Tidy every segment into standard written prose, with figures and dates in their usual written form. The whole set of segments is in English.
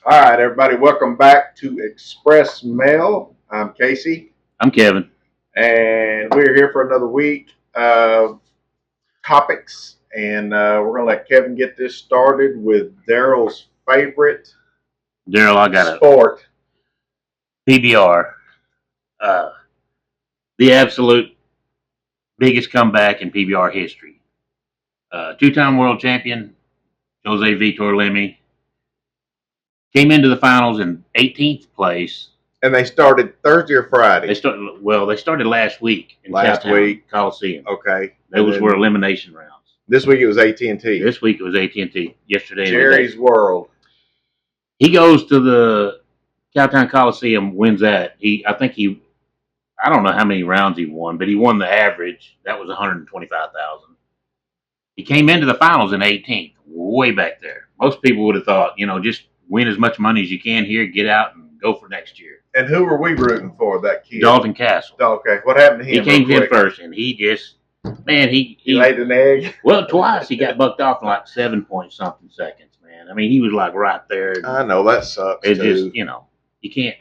All right, everybody, welcome back to Express Mail. I'm Casey, I'm Kevin. and we're here for another week of topics. And we're going to let Kevin get this started with Daryl's favorite Daryl, I got a sport. PBR. Uh, the absolute biggest comeback in PBR history. Two-time world champion Jose Vitor Lemi came into the finals in 18th place. And they started Thursday or Friday? They started last week in Last Cowtown week. Coliseum. Okay. Those were elimination rounds. This week it was AT&T. This week it was AT&T. Yesterday, Jerry's World. He goes to the Cowtown Coliseum, wins that. I don't know how many rounds he won, but he won the average. That was 125,000. He came into the finals in 18th, way back there. Most people would have thought, just win as much money as you can here, get out and go for next year. And who were we rooting for, that kid? Dalton Castle. Okay, what happened to him? He came in first, and he just, man, he laid an egg. Well, twice he got bucked off in like 7-point-something seconds, man. I mean, he was like right there. I know, that sucks. It's just, you can't.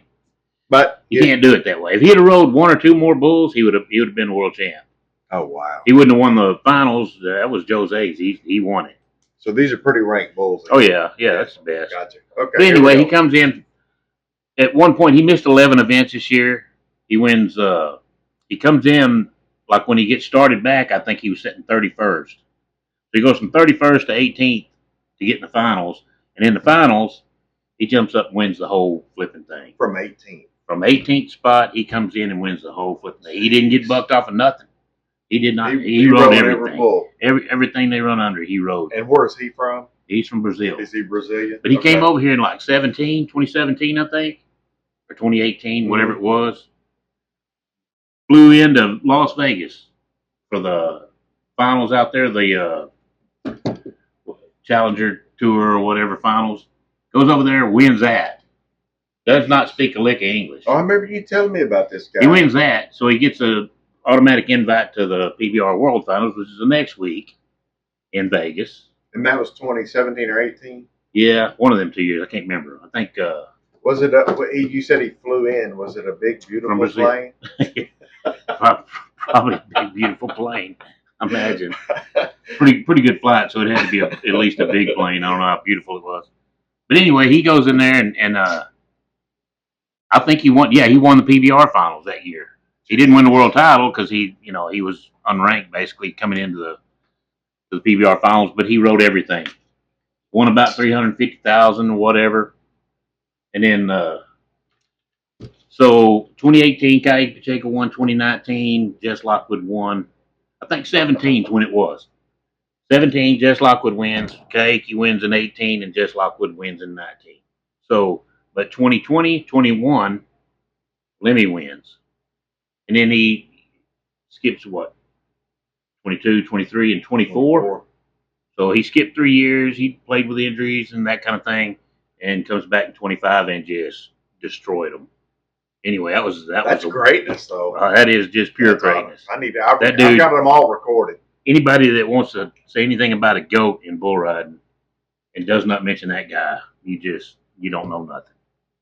But you can't do it that way. If he had rode one or two more bulls, he would have been a world champ. Oh wow! He wouldn't have won the finals. That was Jose's. He won it. So these are pretty ranked bulls. Oh yeah, that's the best. Gotcha. Okay. But anyway, he comes in. At one point, he missed 11 events this year. He wins. He comes in like when he gets started back. I think he was sitting 31st. So he goes from 31st to 18th to get in the finals, and in the finals, he jumps up and wins the whole flipping thing. From 18th. From 18th spot, he comes in and wins the whole flipping thing. He didn't get bucked off of nothing. He did not. He rode everything. Everything they run under, he rode. And where is he from? He's from Brazil. Is he Brazilian? But he came over here in like 2017, I think, or 2018, whatever it was. Flew into Las Vegas for the finals out there, the Challenger Tour or whatever finals. Goes over there, wins that. Does not speak a lick of English. Oh, I remember you telling me about this guy. He wins that, so he gets a automatic invite to the PBR World Finals, which is the next week in Vegas. And that was 2017 or 18? Yeah, one of them 2 years. I can't remember. I think. Was it? You said he flew in. Was it a big, beautiful plane? Probably a big, beautiful plane. Imagine. Pretty good flight, so it had to be at least a big plane. I don't know how beautiful it was. But anyway, he goes in there and I think he won. Yeah, he won the PBR finals that year. He didn't win the world title because he was unranked basically coming into the PBR finals, but he rode everything. Won about 350,000 or whatever, and then so 2018, Ka'Ik Pacheco won. 2019, Jess Lockwood won. I think 17 is when it was. 17, Jess Lockwood wins. Ka'Ik wins in 18, and Jess Lockwood wins in 19. So, but 2020, 21, Lemmy wins. And then he skips what? 22, 23, and 24. So he skipped 3 years. He played with injuries and that kind of thing, and comes back in 25 and just destroyed them. Anyway, that's greatness, though. That is just pure greatness. I need to. I've got them all recorded. Anybody that wants to say anything about a goat in bull riding and does not mention that guy, you don't know nothing.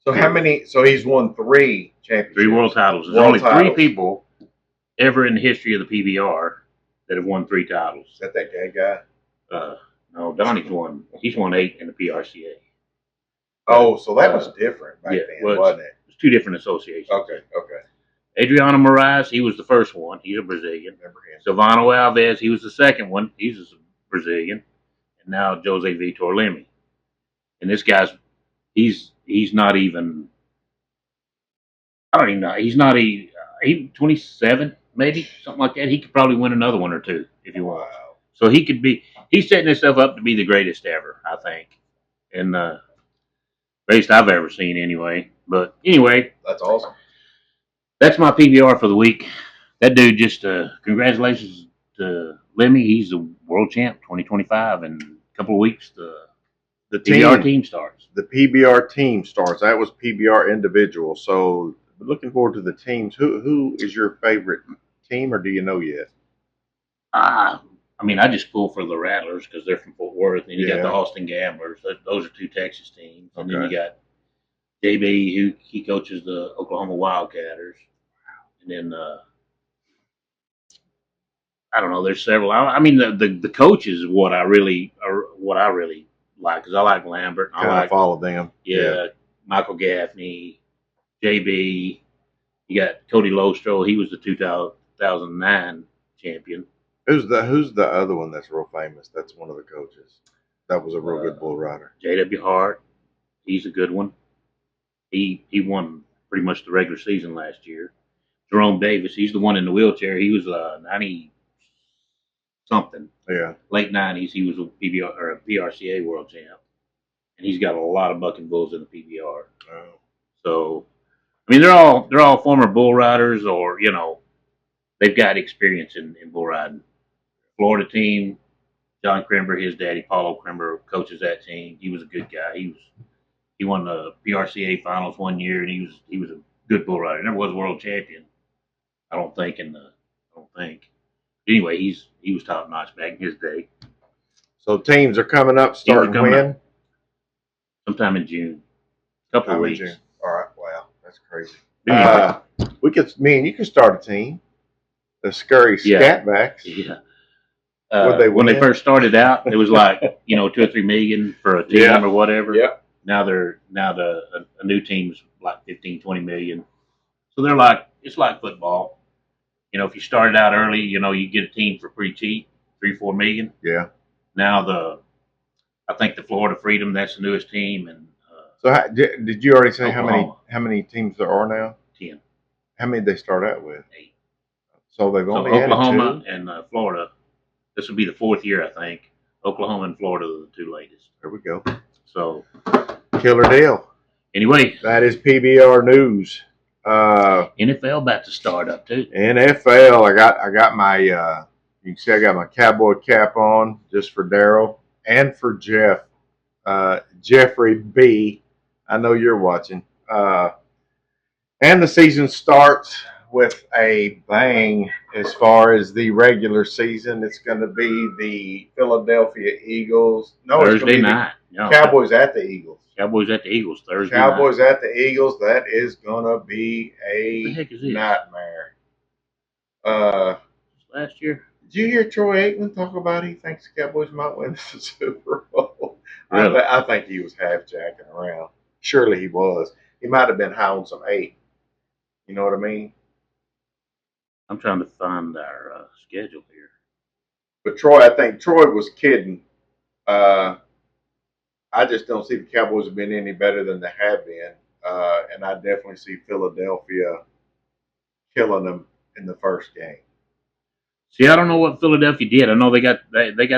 So how many? So he's won 3 championships, 3 world titles. There's only 3 people ever in the history of the PBR that have won 3 titles. Is that gay guy? No, Donnie's won. He's won 8 in the PRCA. Oh, so that was different back then, wasn't it? It was 2 different associations. Okay. Adriano Moraes, he was the first one. He's a Brazilian. Remember him. Silvano Alves, he was the second one. He's a Brazilian. And now Jose Vitor Lemi. And this guy's, he's not even, I don't even know. He's not even 27, maybe, something like that. He could probably win another one or 2 if he wants. Wow. So he's setting himself up to be the greatest ever, I think. And greatest I've ever seen anyway. But anyway. That's awesome. That's my PBR for the week. That dude just, congratulations to Lemmy. He's the world champ 2025. In a couple of weeks, the PBR team starts. The PBR team starts. That was PBR individual. So looking forward to the teams. Who is your favorite team, or do you know yet? I just pull for the Rattlers because they're from Fort Worth, and you got the Austin Gamblers. Those are 2 Texas teams, and then you got JB, who he coaches the Oklahoma Wildcatters, and then I don't know. There's several. I mean, the coaches what I really like because I like Lambert. I Kind of like follow them. yeah Michael Gaffney, JB. You got Cody Lostro. He was the 2009 champion. Who's the other one that's real famous? That's one of the coaches. That was a real good bull rider. J.W. Hart. He's a good one. He won pretty much the regular season last year. Jerome Davis. He's the one in the wheelchair. He was 90 something. Yeah. Late 90s. He was a PBR or a PRCA world champ, and he's got a lot of bucking bulls in the PBR. Oh. So, I mean, they're all former bull riders, or they've got experience in bull riding. Florida team, John Crimber, his daddy Paulo Crimber coaches that team. He was a good guy. He won the PRCA finals one year, and he was a good bull rider. Never was a world champion, I don't think. Anyway, he was top notch back in his day. So teams are coming up, starting when? Sometime in June. Couple of weeks. All right. Wow, that's crazy. Anyway. Me and you can start a team. The Scurry Scatbacks. Yeah. When they first started out, it was like 2 or 3 million for a team or whatever. Yeah. Now a new team's like 15, 20 million. So they're like, it's like football. If you started out early, you get a team for pretty cheap, 3, 4 million. Yeah. Now I think the Florida Freedom, that's the newest team, and so did you already say Oklahoma. how many teams there are now? 10. How many did they start out with? 8. So they've only Oklahoma added 2? and Florida. This will be the 4th year, I think. Oklahoma and Florida are the 2 latest. There we go. So killer deal. Anyway, that is PBR news. NFL about to start up too. NFL, I got my you can see I got my cowboy cap on just for Daryl and for Jeff. Jeffrey B. I know you're watching. And the season starts with a bang as far as the regular season. It's going to be the Philadelphia Eagles. No, Thursday night. Cowboys at the Eagles. Cowboys at the Eagles Thursday Cowboys night. at the Eagles. That is going to be a nightmare. Last year. Did you hear Troy Aikman talk about he thinks the Cowboys might win the Super Bowl? Really? I think he was half jacking around. Surely he was. He might have been high on some 8. You know what I mean? I'm trying to find our schedule here. But I think Troy was kidding. I just don't see the Cowboys have been any better than they have been. And I definitely see Philadelphia killing them in the first game. See, I don't know what Philadelphia did. I know they got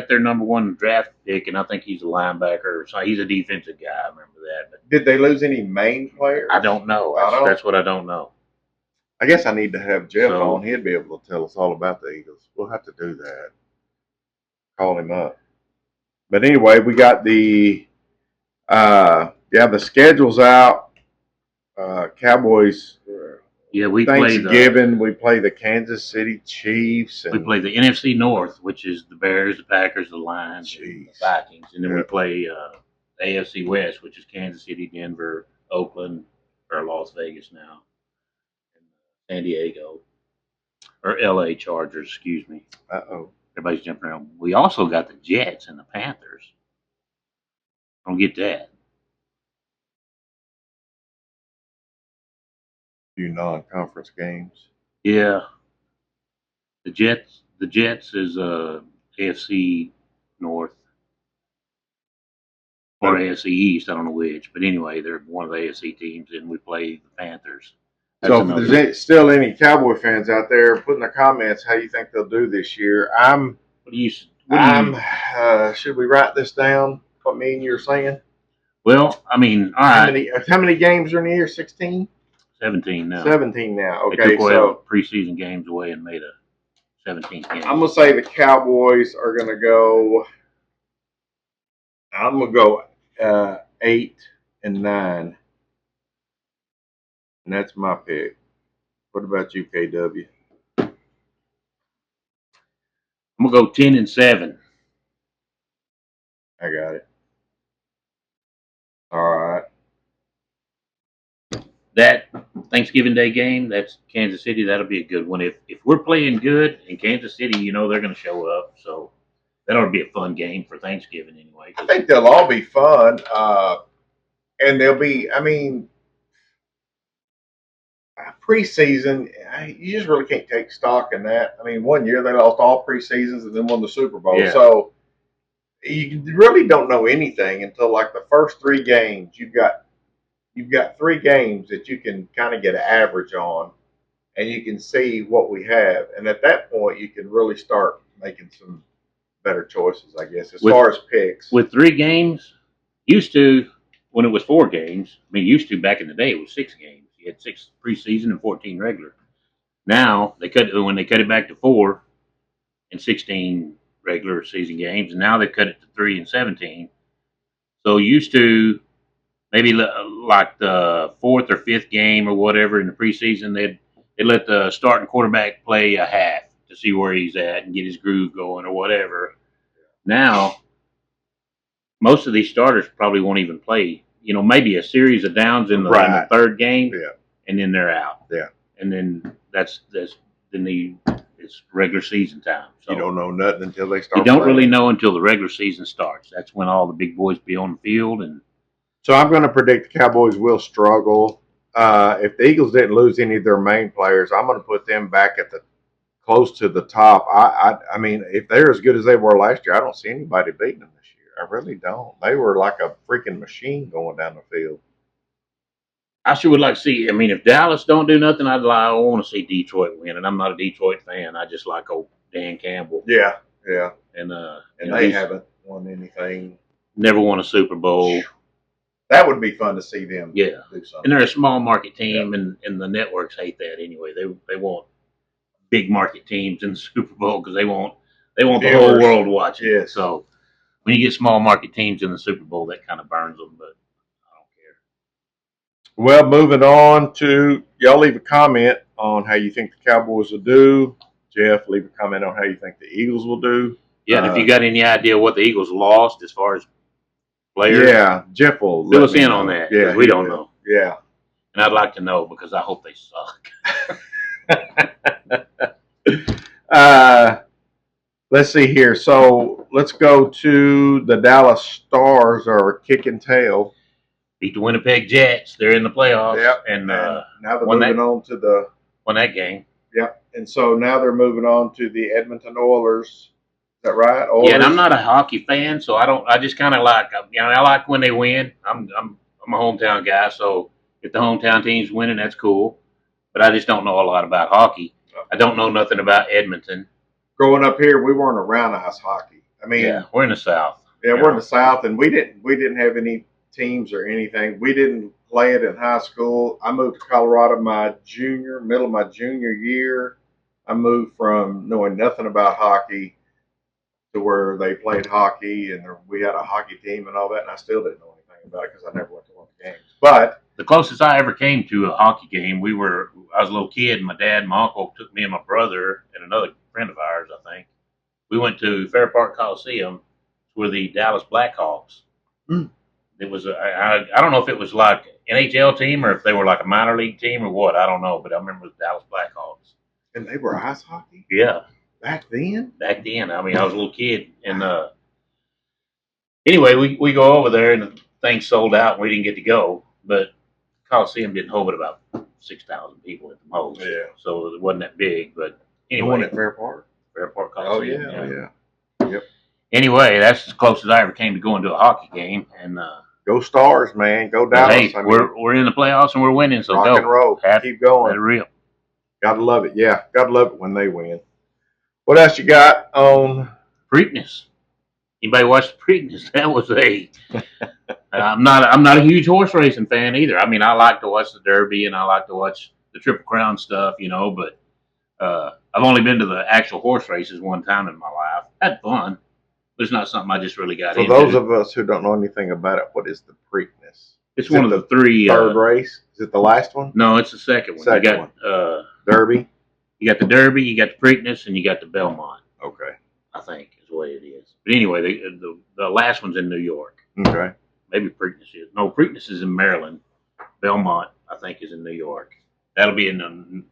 their number 1 draft pick, and I think he's a linebacker. So he's a defensive guy. I remember that. But did they lose any main players? I don't know. That's what I don't know. I guess I need to have Jeff on. He'd be able to tell us all about the Eagles. We'll have to do that. Call him up. But anyway, we got the schedule's out. Cowboys. Yeah, we Thanksgiving. We play the Kansas City Chiefs. And we play the NFC North, which is the Bears, the Packers, the Lions, the Vikings, and then we play the AFC West, which is Kansas City, Denver, Oakland, or Las Vegas now, and San Diego, or LA Chargers. Excuse me. Everybody's jumping around. We also got the Jets and the Panthers. Don't get that. Few non-conference games. Yeah. The Jets is AFC North or AFC East. I don't know which, but anyway, they're one of the AFC teams, and we play the Panthers. So if there's still any Cowboy fans out there, put in the comments how you think they'll do this year. Should we write this down? What me and you're saying? Well, I mean, all right. How many games are in the year? 16? 17 now. 17 now. Okay, they took preseason games away and made a 17th game. I'm gonna say the Cowboys are gonna go. I'm gonna go 8 and 9, and that's my pick. What about you, KW? I'm gonna go 10 and 7. I got it. All right. that Thanksgiving Day game, that's Kansas City. That'll be a good one. If we're playing good in Kansas City, you know they're going to show up. So that ought to be a fun game for Thanksgiving anyway. I think they'll all be fun, and they'll be. I mean, preseason, you just really can't take stock in that. I mean, one year they lost all preseasons and then won the Super Bowl. Yeah. So you really don't know anything until like the first 3 games. You've got 3 games that you can kind of get an average on, and you can see what we have. And at that point, you can really start making some better choices, I guess, as far as picks. With 3 games, used to when it was 4 games. I mean, used to back in the day it was 6 games. You had 6 preseason and 14 regular. Now when they cut it back to 4 and 16 regular season games, and now they cut it to 3 and 17. So used to maybe like the 4th or 5th game or whatever in the preseason, they'd let the starting quarterback play a half to see where he's at and get his groove going or whatever. Now, most of these starters probably won't even play. You know, maybe a series of downs in the 3rd game, and then they're out. Yeah, and then it's regular season time. So you don't know nothing until they start. You don't really know until the regular season starts. That's when all the big boys be on the field. And so I'm going to predict the Cowboys will struggle. If the Eagles didn't lose any of their main players, I'm going to put them back at the close to the top. I mean, if they're as good as they were last year, I don't see anybody beating them this year. I really don't. They were like a freaking machine going down the field. I sure would like to see. I mean, if Dallas don't do nothing, I want to see Detroit win. And I'm not a Detroit fan. I just like old Dan Campbell. Yeah. And they haven't won anything. Never won a Super Bowl. That would be fun to see them. Yeah. Do something. And they're a small market team, and the networks hate that anyway. They want big market teams in the Super Bowl because they want the whole world watching. Yeah. So when you get small market teams in the Super Bowl, that kind of burns them. But I don't care. Well, moving on to y'all, leave a comment on how you think the Cowboys will do. Jeff, leave a comment on how you think the Eagles will do. Yeah, and if you got any idea what the Eagles lost as far as players, yeah, Jeff will fill us in on that. Yeah, we don't know. Yeah, and I'd like to know because I hope they suck. Let's see here. So let's go to the Dallas Stars are kicking tail. Beat the Winnipeg Jets. They're in the playoffs. Yep. And now they're moving on to the won that game. Yep. And so now they're moving on to the Edmonton Oilers. Is that right? Oilers? Yeah, and I'm not a hockey fan, so I just kind of like, I like when they win. I'm a hometown guy, so if the hometown team's winning, that's cool. But I just don't know a lot about hockey. I don't know nothing about Edmonton. Growing up here, we weren't around ice hockey. I mean, yeah, we're in the South. Yeah, we're in the South, and we didn't have any teams or anything. We didn't play it in high school. I moved to Colorado middle of my junior year. I moved from knowing nothing about hockey to where they played hockey, and we had a hockey team and all that, and I still didn't know anything about it because I never went to one of the games. But the closest I ever came to a hockey game, I was a little kid, and my dad and my uncle took me and my brother and another friend of ours, I think. We went to Fair Park Coliseum where the Dallas Blackhawks. It was I don't know if it was like an NHL team or if they were like a minor league team or what. I don't know, but I remember the Dallas Blackhawks. And they were ice hockey? Yeah. Back then? Back then. I mean, I was a little kid. And anyway, we go over there and the thing sold out and we didn't get to go. But Coliseum didn't hold it about 6,000 people at the most. Yeah. So it wasn't that big. But anyway. The one at Fair Park? Fair Park Coliseum. Oh, yeah. Yep. Anyway, that's as close as I ever came to going to a hockey game. And go Stars, man. Go Dallas. Hey, we're in the playoffs and we're winning, so rock go. And roll. Keep going. Let it rip. Gotta love it. Yeah, gotta love it when they win. What else you got on Preakness? Anybody watch the Preakness? That was I'm not a huge horse racing fan either. I mean, I like to watch the Derby and I like to watch the Triple Crown stuff, but I've only been to the actual horse races one time in my life. Had fun, but it's not something I just really got into. For those of us who don't know anything about it, what is the Preakness? It's one of the 3. Third race? Is it the last one? No, it's the second one. Second you got Derby? You got the Derby, you got the Preakness, and you got the Belmont. Okay. I think is the way it is. But anyway, the last one's in New York. Okay. Maybe Preakness is. No, Preakness is in Maryland. Belmont, I think, is in New York. That'll be in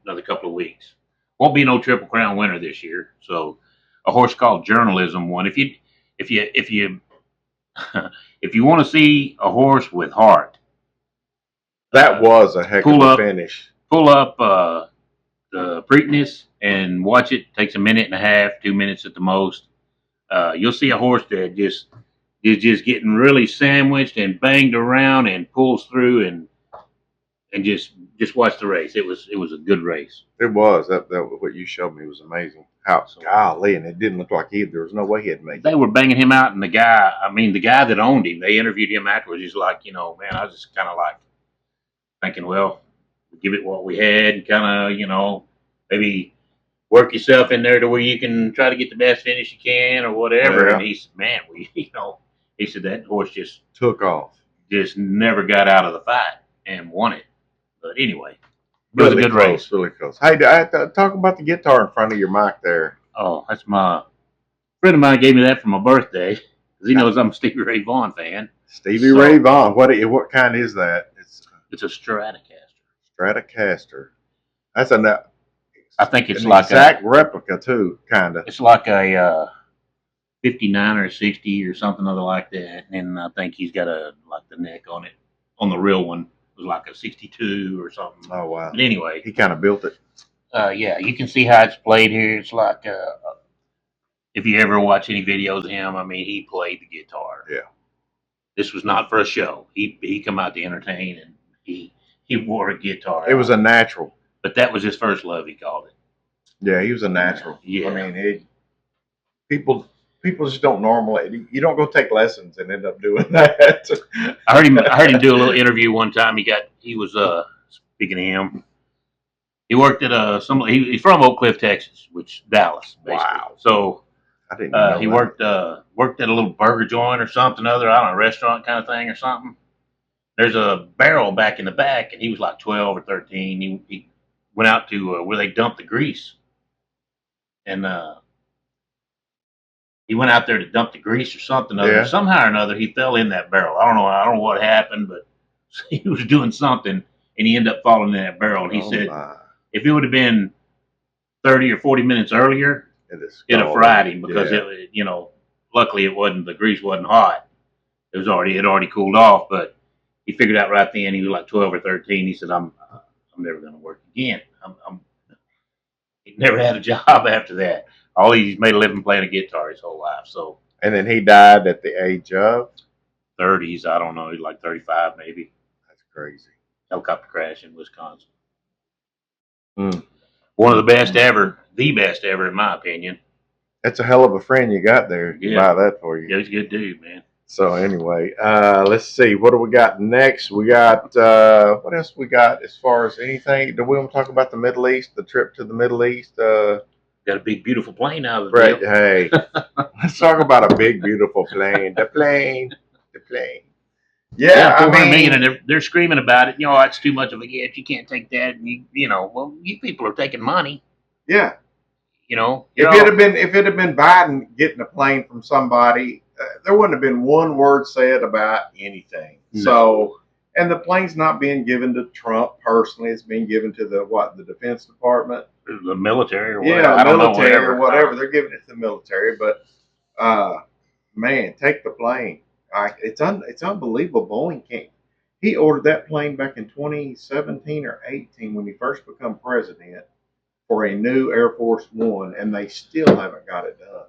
another couple of weeks. Won't be no Triple Crown winner this year. So a horse called Journalism won. If you if you want to see a horse with heart, That was a heck of pull a up finish. pull up the Preakness and watch it. Takes a minute and a half, 2 minutes at the most. You'll see a horse that just is just getting really sandwiched and banged around and pulls through and just watch the race. It was a good race. It was that what you showed me was amazing. How So- golly, and it didn't look like there was no way he had made it. They were banging him out, and the guy that owned him, they interviewed him afterwards. He's like, man, I was just kind of like thinking, well, give it what we had, and kind of, maybe work yourself in there to where you can try to get the best finish you can or whatever. Yeah. And he said, man, he said that horse just Took off. never got out of the fight and won it. But anyway, it was a good close, race. really close. Hey, talk about the guitar in front of your mic there. Oh, that's my friend of mine gave me that for my birthday because he knows I'm a Stevie Ray Vaughan fan. Stevie So- Ray Vaughan. What kind is that? It's It's a Stratocaster. Stratocaster. That's a I think it's an like exact replica too, kind of. it's like a 59 or 60 or something other like that. And I think he's got like the neck on it. On the real one was like a 62 or something. Oh wow, But anyway, he kind of built it. yeah, you can see how it's played here. It's like if you ever watch any videos of him, I mean, he played the guitar. Yeah. This was not for a show. He come out to entertain, and he wore a guitar. It was a natural. but that was his first love. He called it. Yeah, he was a natural. Yeah. I mean, people just don't normally. You don't go take lessons and end up doing that. I heard him do a little interview one time. He was speaking of him. He worked at he's from Oak Cliff, Texas, which Dallas, basically. Wow. So I didn't know he that. worked at a little burger joint or something other, I don't know, restaurant kind of thing or something. There's a barrel back in the back, and he was like 12 or 13. He went out to where they dumped the grease, and he went out there to dump the grease or something other. Yeah. Somehow or another, he fell in that barrel. I don't know what happened, but he was doing something, and he ended up falling in that barrel. And he Oh, said, my. if it would have been 30 or 40 minutes earlier, it'd have fried him because Yeah. luckily the grease wasn't hot. It had already cooled off, but he figured out right then. He was like 12 or 13. He said, I'm never going to work again. He never had a job after that. He's made a living playing a guitar his whole life. So And then he died at the age of. 30s, I don't know, he's like 35 maybe. That's crazy. Helicopter crash in Wisconsin. Mm. One of the best ever in my opinion. That's a hell of a friend you got there. To Yeah. buy that for you. Yeah, he's a good dude, man. So anyway, let's see. What do we got next? We got what else we got as far as anything? Do we want to talk about the Middle East, the trip to the Middle East? Got a big, beautiful plane out of the Brett, deal. hey, let's talk about a big, beautiful plane. The plane. Yeah, I 400 mean, million, and they're screaming about it. It's too much of a gift. You can't take that. And you people are taking money. yeah. If If it had been Biden getting a plane from somebody, there wouldn't have been one word said about anything. No. So, and the plane's not being given to Trump personally; it's being given to the Defense Department. the military or whatever. Yeah, I don't know, military or whatever. They're giving it to the military, but man, take the plane. It's unbelievable. Boeing can't. He ordered that plane back in 2017 or 18 when he first became president for a new Air Force One, and they still haven't got it done.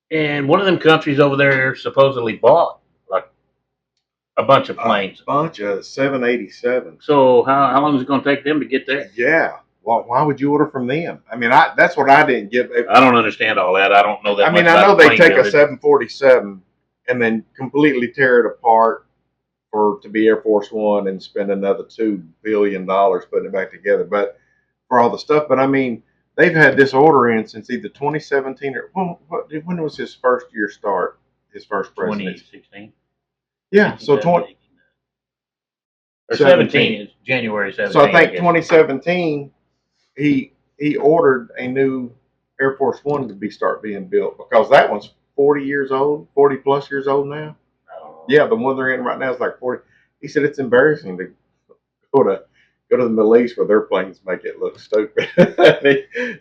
And one of them countries over there supposedly bought like a bunch of planes. A bunch of 787s. So how long is it going to take them to get there? Yeah. Well, why would you order from them? I mean, that's what I didn't get. I don't understand all that. I don't know that. I mean, much I know about the they plane take a building. 747 and then completely tear it apart to be Air Force One and spend another $2 billion putting it back together. But for all the stuff, but I mean, they've had this order in since either 2017 or when was his first year start? His first presidency. 2016. Yeah, so 20 or 17. 17 is January 17. So I think guess. 2017 he ordered a new Air Force One to start being built because that one's 40 plus years old now. I don't know. Yeah, the one they're in right now is like 40. He said it's embarrassing go to the Middle East where their planes make it look stupid.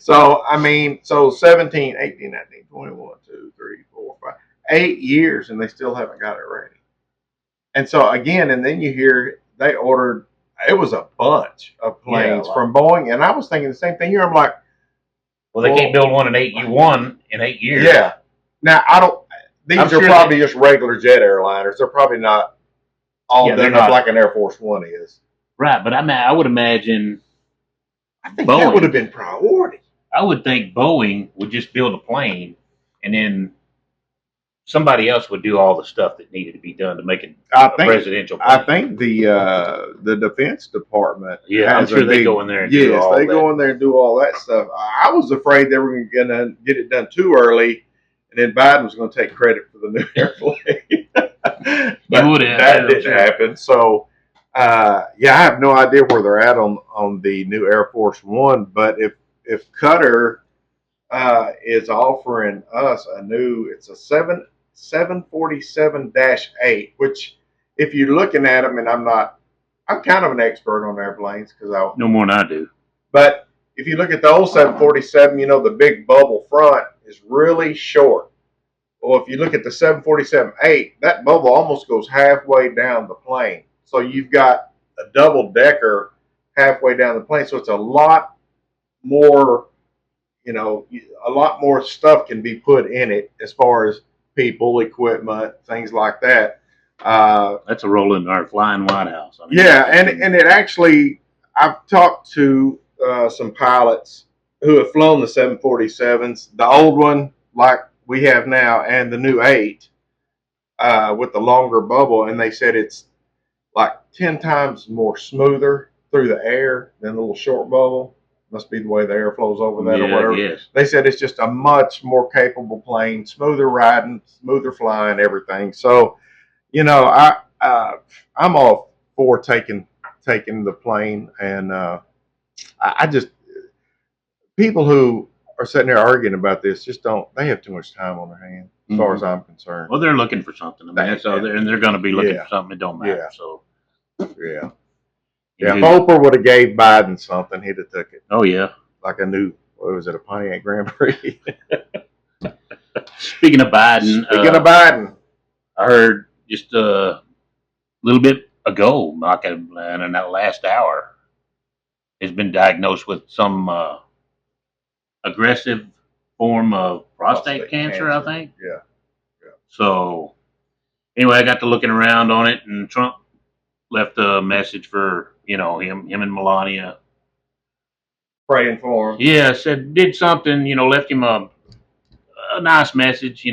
So I mean, so 17, 18, 19, 21, 2, 3, 4, 5, 8 years, and they still haven't got it ready. And so again, and then you hear they ordered. It was a bunch of planes from Boeing, and I was thinking the same thing here. I'm like, well, they can't build one in 8 years. Yeah. Now I don't. These I'm are sure probably just regular jet airliners. They're probably not all Yeah, they're done up not. like an Air Force One is. Right, but I would imagine I think that Boeing. would have been priority. I would think Boeing would just build a plane, and then somebody else would do all the stuff that needed to be done to make it I a think. presidential plane. I think the Defense Department. Yeah, I'm has a sure they big- go in there and do Yes, all they that. go in there and do all that stuff. I was afraid they were going to get it done too early, and then Biden was going to take credit for the new airplane. But would have. that didn't happen. So, yeah, I have no idea where they're at on the new Air Force One. But if Qatar is offering us a new, it's a 747-8, which if you're looking at them, and I'm kind of an expert on airplanes because No more than I do. but if you look at the old 747, you know, the big bubble front is really short. Well, if you look at the 747-8, that bubble almost goes halfway down the plane. So you've got a double decker halfway down the plane. So it's a lot more, you know, a lot more stuff can be put in it as far as people, equipment, things like that. That's a rolling or flying White House. I mean, Yeah, and it actually, I've talked to some pilots who have flown the 747s, the old one like we have now, and the new 8 with the longer bubble, and they said it's like 10 times more smoother through the air than the little short bubble. Must be the way the air flows over that or whatever. Yes. They said it's just a much more capable plane, smoother riding, smoother flying, everything. So, you know, I'm all for taking the plane, and I just people who are sitting there arguing about this just don't. They have too much time on their hands, as far as I'm concerned. Well, they're looking for something. I mean, so they're going to be looking Yeah. for something. It don't matter. Yeah. So Yeah, yeah. If Oprah would have gave Biden something, he'd have took it. Oh yeah. Like a new, what was it, a Pontiac Grand Prix? Speaking of Biden, Speaking of Biden, I heard just a little bit ago, like in that last hour, has been diagnosed with some aggressive form of prostate cancer, I think. Yeah. So anyway, I got to looking around on it, and Trump left a message for him and Melania. Praying for him. Yeah, said did something, left him a nice message,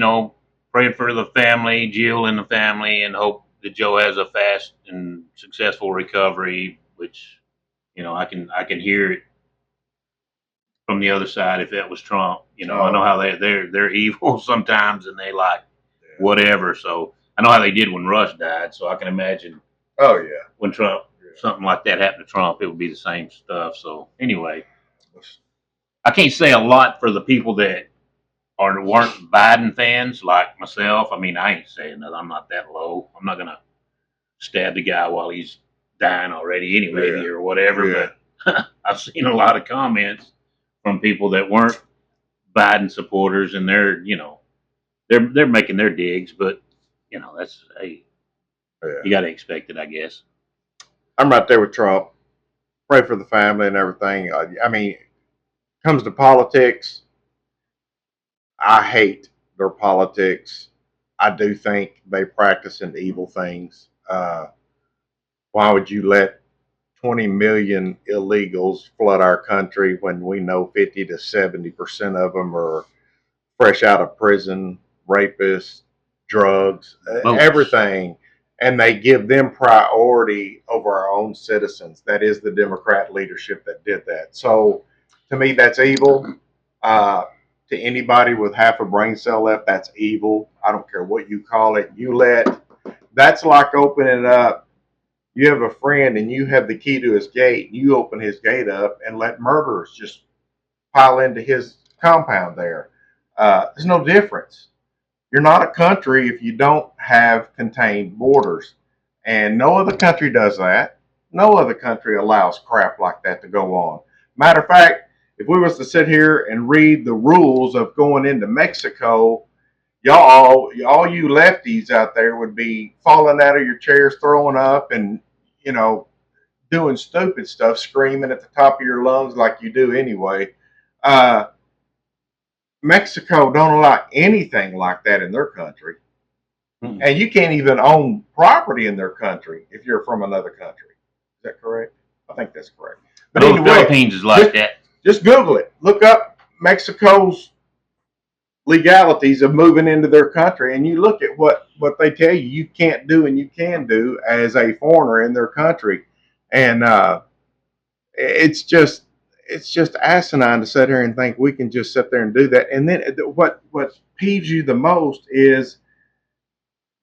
praying for the family, Jill and the family, and hope that Joe has a fast and successful recovery. Which, I can hear it from the other side if that was Trump. I know how they're evil sometimes, and they like whatever. So I know how they did when Rush died. So I can imagine. Oh yeah. When something like that happened to Trump, it would be the same stuff. So anyway, I can't say a lot for the people that weren't Biden fans like myself. I mean, I ain't saying that. I'm not that low. I'm not gonna stab the guy while he's dying already anyway or whatever. Yeah. But I've seen a lot of comments from people that weren't Biden supporters, and they're making their digs. But that's you got to expect it, I guess. I'm right there with Trump. Pray for the family and everything. I mean, comes to politics, I hate their politics. I do think they practice in evil things. Why would you let 20 million illegals flood our country when we know 50 to 70% of them are fresh out of prison, rapists, drugs, everything? And they give them priority over our own citizens. That is the Democrat leadership that did that. So to me, that's evil. To anybody with half a brain cell left, that's evil. I don't care what you call it. That's like opening up. You have a friend and you have the key to his gate. You open his gate up and let murderers just pile into his compound there. There's no difference. You're not a country if you don't have contained borders. And no other country does that. No other country allows crap like that to go on. Matter of fact, if we was to sit here and read the rules of going into Mexico, all you lefties out there would be falling out of your chairs, throwing up, and you know, doing stupid stuff, screaming at the top of your lungs like you do anyway. Uh, Mexico don't allow anything like that in their country. Hmm. And you can't even own property in their country if you're from another country. Is that correct? I think that's correct. But No, the anyway, Philippines is like that. just Google it. Look up Mexico's legalities of moving into their country, and you look at what they tell you you can't do and you can do as a foreigner in their country. And it's just asinine to sit here and think we can just sit there and do that. And then what peeves you the most is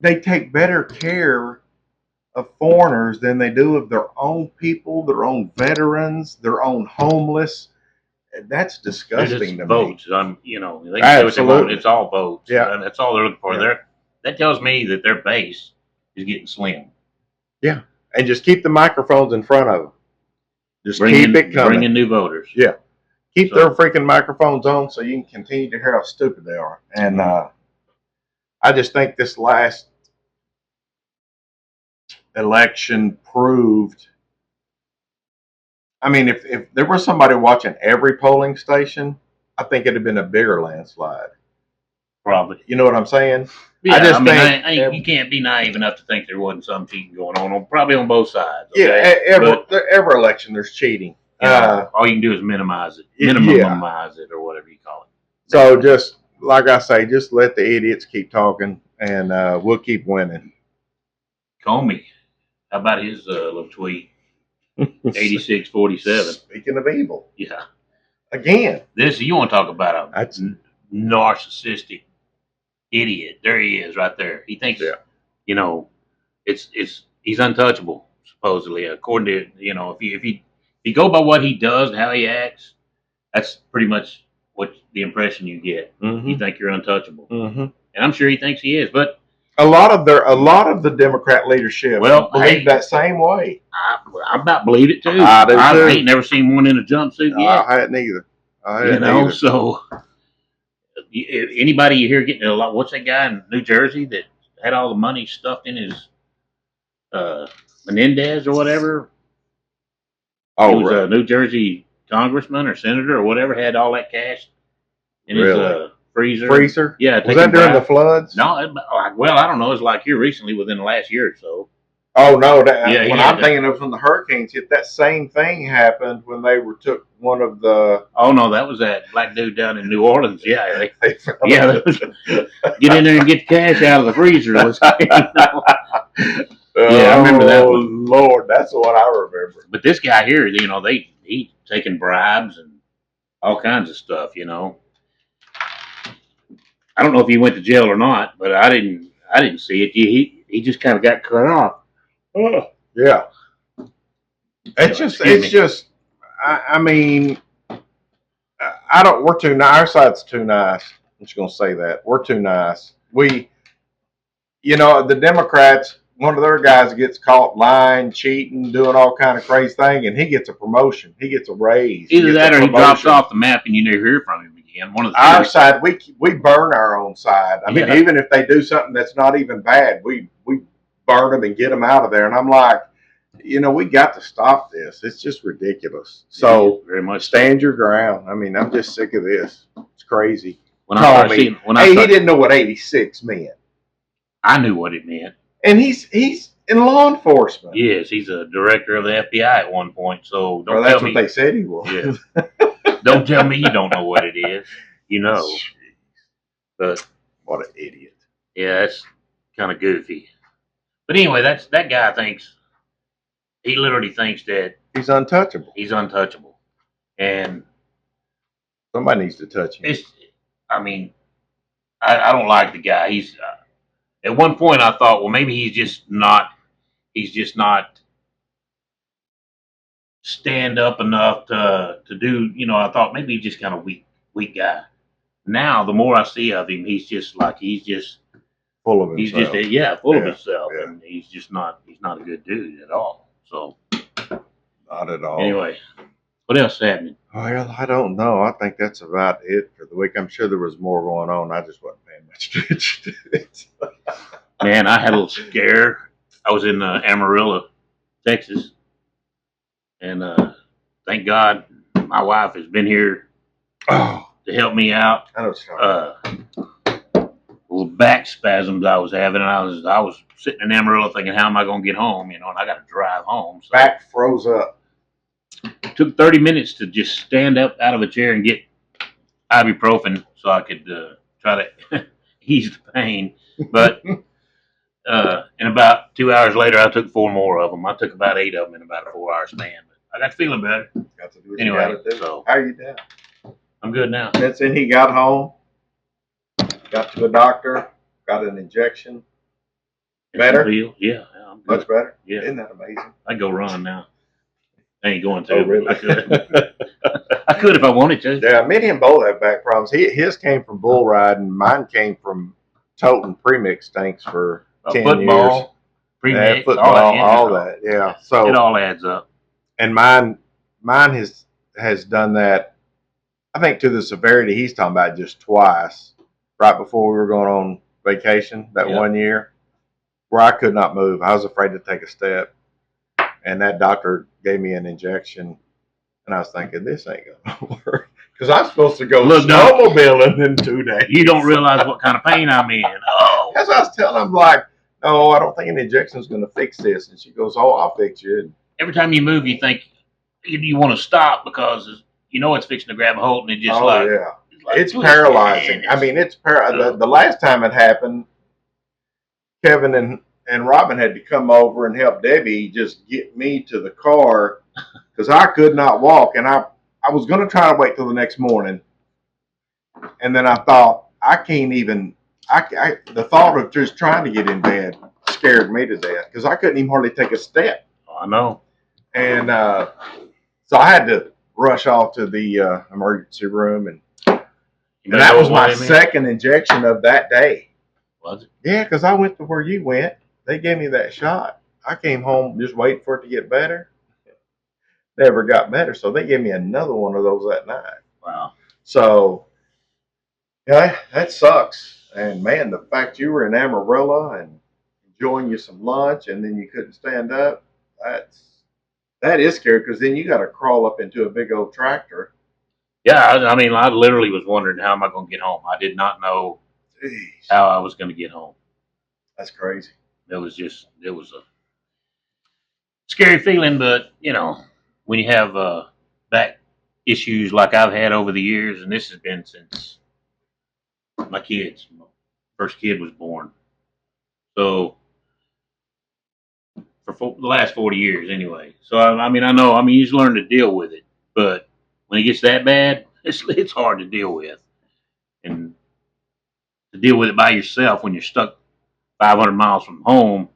they take better care of foreigners than they do of their own people, their own veterans, their own homeless. That's They're disgusting just to me. votes. You know, they can do what they want. Absolutely. It's all votes. Yeah. And that's all they're looking for. Yeah. That tells me that their base is getting slim. Yeah, and just keep the microphones in front of them. Just keep it coming. Bring in new voters. Yeah, keep So- their freaking microphones on so you can continue to hear how stupid they are. And I just think this last election proved. I mean, if there was somebody watching every polling station, I think it'd have been a bigger landslide. Probably. You know what I'm saying? Yeah, I just think you can't be naive enough to think there wasn't some cheating going on probably on both sides. Yeah, Okay? every election there's cheating. You know, all you can do is minimize it, minimize it, or whatever you call it. So just like I say, just let the idiots keep talking, and we'll keep winning. Comey, how about his little tweet? 86-47. Speaking of evil, Yeah, again, this you want to talk about That's- a narcissistic idiot? There he is, right there. He thinks, Yeah. you know, he's untouchable supposedly, according to if you go by what he does and how he acts, that's pretty much what the impression you get. You think you're untouchable, and I'm sure he thinks he is. But a lot of the Democrat leadership Well, believe hey. that same way. I about believe it too. I do, too. ain't never seen one in a jumpsuit yet. I hadn't either. So anybody you hear getting a lot? What's that guy in New Jersey that had all the money stuffed in his Menendez or whatever? He Oh, was right. a New Jersey congressman or senator or whatever, had all that cash in his Really? freezer. Freezer? Yeah, Was that during the floods? No, well, I don't know. It's like here recently, within the last year or so. Oh no! Yeah, when yeah, I'm thinking of when the hurricanes hit, that same thing happened when they took one of the. Oh no, that was that black dude down in New Orleans. Yeah, They, yeah. Get in there and get the cash out of the freezer. Yeah, I remember that Oh one. Lord, that's the one I remember. But this guy here, he taking bribes and all kinds of stuff. I don't know if he went to jail or not, but I didn't see it. He just kind of got cut off. Oh. Yeah. It's just. I mean, we're too nice. Our side's too nice. I'm just gonna say that we're too nice. The Democrats. One of their guys gets caught lying, cheating, doing all kind of crazy thing, and he gets a promotion. He gets a raise. Either that or he drops promotion. off the map and you never hear from him again. One of the Our two. side, we burn our own side. I mean, Yeah. even if they do something that's not even bad, we burn them and get them out of there. And I'm like, we got to stop this. It's just ridiculous. So very much stand your ground. I mean, I'm just sick of this. It's crazy. When Call I me. seen, when Hey, I he started, didn't know what 86 meant, I knew what it meant. and he's in law enforcement. Yes, he's a director of the FBI at one point. So don't Well, that's tell what me. they said he was. Yeah. Don't tell me you don't know what it is. But What an idiot. yeah, that's kind of goofy. But anyway, that guy he literally thinks that He's untouchable. he's untouchable, and Somebody needs to touch him. I mean, I don't like the guy. He's at one point I thought, well, maybe he's just not stand up enough to do. I thought maybe he's just kind of weak guy. Now the more I see of him, he's just full of himself. full of himself, Yeah. and he's not a good dude at all. So Not at all. Anyway, what else is happening? Well, I don't know. I think that's about it for the week. I'm sure there was more going on. I just wasn't paying much attention to it. Man, I had a little scare. I was in Amarillo, Texas, and thank God my wife has been here Oh, to help me out. I know what you're talking Little back spasms I was having, and I was sitting in Amarillo thinking, how am I going to get home? You know, and I got to drive home. So Back froze up. it took 30 minutes to just stand up out of a chair and get ibuprofen so I could try to ease the pain. But and about 2 hours later, I took 4 more of them. I took about 8 of them in about a 4-hour span. But I got feeling better. Got to do what Anyway, you gotta do. so How are you doing? I'm good now. Since then he got home, got to the doctor, got an injection. Better? Yeah, I'm good. Much better? Yeah. Isn't that amazing? I go run now. I ain't going to. Oh, really? I could. I could if I wanted to. Yeah, me and him both have back problems. His came from bull riding. Mine came from toting premix tanks for 10 years. Football, premix, Football, all that. Yeah. So it all adds up. and mine has done that. I think to the severity he's talking about just twice, right before we were going on vacation that Yeah. 1 year, where I could not move. I was afraid to take a step, and that doctor gave me an injection, and I was thinking this ain't gonna work because I'm supposed to go Look, Doc, snowmobiling in 2 days. You don't realize what kind of pain I'm in. Oh, As I was telling him, like, no, I don't think an injection is going to fix this. And she goes, oh, I'll fix you. And every time you move, you think you want to stop because you know it's fixing to grab a hold, and it just yeah. like It's twist, paralyzing. and I mean, it's the last time it happened, Kevin and Robin had to come over and help Debbie just get me to the car because I could not walk. And I was going to try to wait till the next morning. And then I thought, I can't even, the thought of just trying to get in bed scared me to death because I couldn't even hardly take a step. I know. And so I had to rush off to the emergency room. And that was my second injection of that day. Was it? Yeah, because I went to where you went. They gave me that shot. I came home just waiting for it to get better. Never got better. So they gave me another one of those that night. Wow. So, yeah, that sucks. And man, the fact you were in Amarillo and enjoying you some lunch and then you couldn't stand up, that is scary because then you got to crawl up into a big old tractor. Yeah, I mean, I literally was wondering how am I going to get home. I did not know Jeez, how I was going to get home. that's crazy. It was a scary feeling, but you know, when you have back issues like I've had over the years, and this has been since my first kid was born. So for the last 40 years anyway. So I mean, you just learn to deal with it, but when it gets that bad, it's hard to deal with, and to deal with it by yourself when you're stuck 500 miles from home,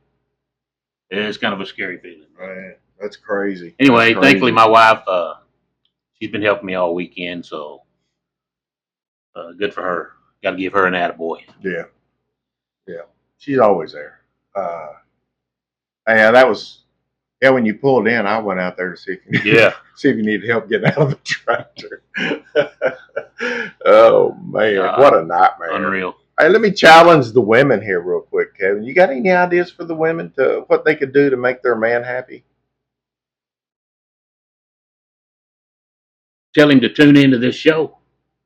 it's kind of a scary feeling. Man, that's crazy. Anyway, That's crazy. thankfully my wife, she's been helping me all weekend, so good for her. Got to give her an attaboy. Yeah. She's always there. Yeah, that was. Yeah, when you pulled in, I went out there to see if you needed help getting out of the tractor. Oh man, what a nightmare! Unreal. Hey, let me challenge the women here real quick, Kevin. You got any ideas for the women to what they could do to make their man happy? Tell him to tune into this show.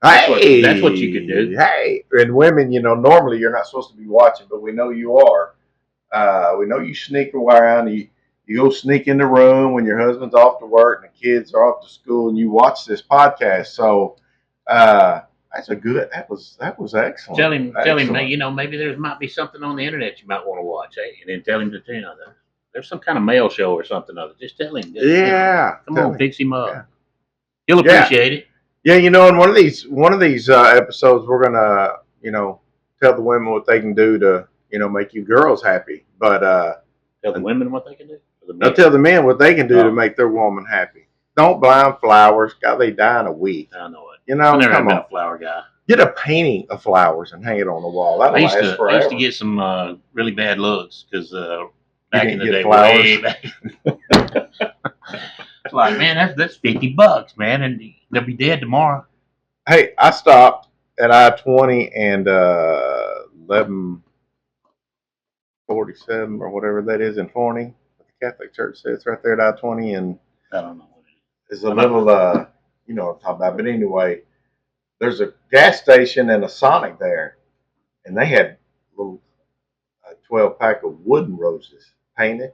That's what you could do. Hey, and women, normally you're not supposed to be watching, but we know you are. We know you sneak around. You go sneak in the room when your husband's off to work and the kids are off to school, and you watch this podcast. So that's that was excellent. Tell him, maybe there might be something on the internet you might want to watch, and then tell him to tune in. There's some kind of mail show or something other. Just tell him. Come on, fix him up. Yeah. He'll appreciate it. Yeah, in one of these episodes, we're gonna, tell the women what they can do to, make you girls happy. But tell the women what they can do. They'll tell the men what they can do to make their woman happy. Don't buy them flowers. God, they die in a week. I know it. I've never been a flower guy. Get a painting of flowers and hang it on the wall. That'll last forever. I used to get some really bad looks because back in the day, flowers. way back. It's like, man, that's $50, man, and they'll be dead tomorrow. Hey, I stopped at I-20 and 1147 or whatever that is in Forney. The Catholic Church says it's right there at I-20, and I don't know what it is. there's a little, you know what I'm talking about. But anyway, there's a gas station and a Sonic there, and they had little 12-pack of wooden roses painted.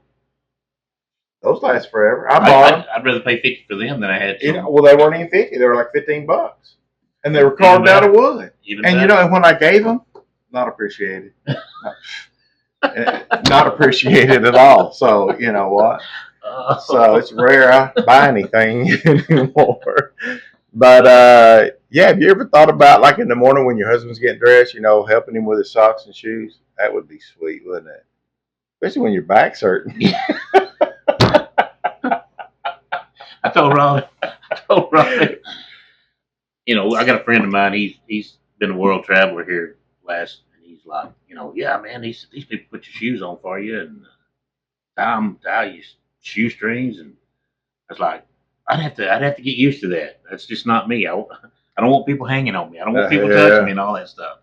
Those last forever. I bought them. I'd rather pay 50 for them than I had. You know, well, they weren't even 50. They were like $15, and they were carved out of wood. And you know, when I gave them, not appreciated. Not appreciated at all. So you know what? So it's rare I buy anything anymore. But yeah, have you ever thought about, like, in the morning when your husband's getting dressed, you know, helping him with his socks and shoes? That would be sweet, wouldn't it? Especially when your back's hurting. I told Ron, you know, I got a friend of mine. He's been a world traveler here last, and he's like, you know, yeah, man, these people put your shoes on for you and tie your shoestrings, and I was like, I'd have to get used to that. That's just not me. I don't want people hanging on me. I don't want people touching me and all that stuff.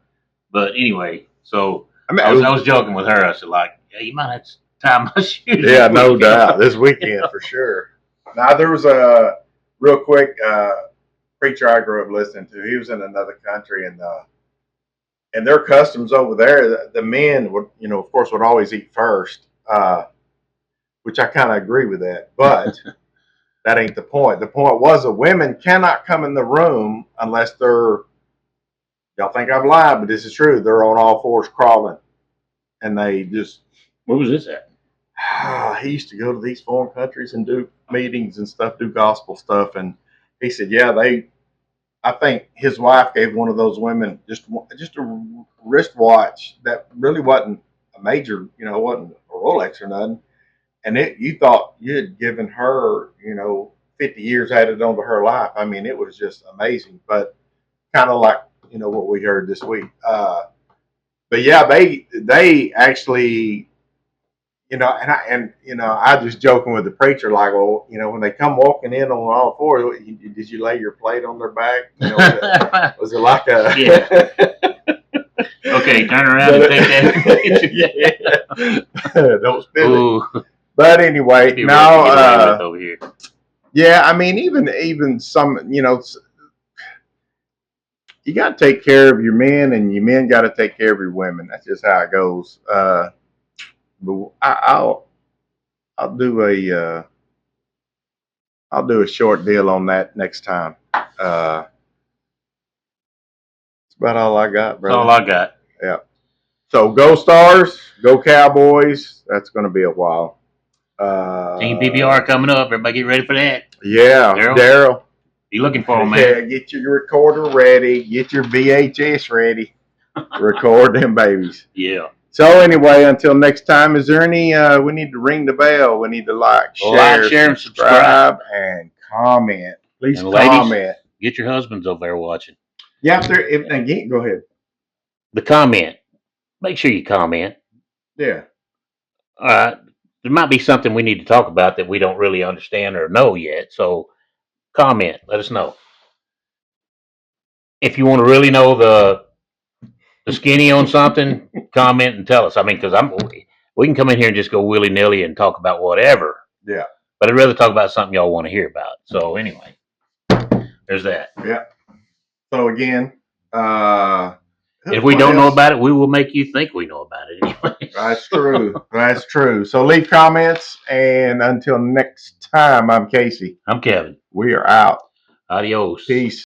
But anyway, so I was joking with her. I said, like, yeah, you might have to tie my shoes. Yeah, no doubt. This weekend for sure. Now, there was a real quick preacher I grew up listening to. He was in another country, and their customs over there, the men would, you know, of course, would always eat first, which I kind of agree with that. But that ain't the point. The point was the women cannot come in the room unless they're, y'all think I'm lying, but this is true. They're on all fours crawling, and they just. Where was this at? He used to go to these foreign countries and do meetings and stuff, do gospel stuff. And he said, yeah, I think his wife gave one of those women just a wristwatch that really wasn't a major, you know, wasn't a Rolex or nothing. And you thought you had given her, you know, 50 years added onto her life. I mean, it was just amazing, but kind of like, you know, what we heard this week. But yeah, they actually, you know, and you know, I just joking with the preacher, like, well, you know, when they come walking in on all fours, did you lay your plate on their back? You know, was it like a? Yeah. Okay, turn around and take that. Yeah. Don't spill it. But anyway, now, over here. Yeah, I mean, even some, you know, you got to take care of your men, and your men got to take care of your women. That's just how it goes. But I'll do a short deal on that next time. That's about all I got, brother. That's all I got. Yeah. So go Stars, go Cowboys. That's going to be a while. Team PPR coming up. Everybody get ready for that. Yeah, Daryl. You looking for them, man? Yeah, get your recorder ready. Get your VHS ready. Record them babies. Yeah. So anyway, until next time, is there any, we need to ring the bell. We need to like, share, and subscribe, and comment. Please and comment. Ladies, get your husbands over there watching. Yeah, again, go ahead. The comment. Make sure you comment. Yeah. All right. There might be something we need to talk about that we don't really understand or know yet. So comment. Let us know. If you want to really know the skinny on something, comment and tell us. I mean, because we can come in here and just go willy-nilly and talk about whatever. Yeah. But I'd rather talk about something y'all want to hear about. So anyway, there's that. Yeah. So again, if we don't know about it, we will make you think we know about it anyway. That's true. That's true. So leave comments, and until next time, I'm Casey. I'm Kevin. We are out. Adios. Peace.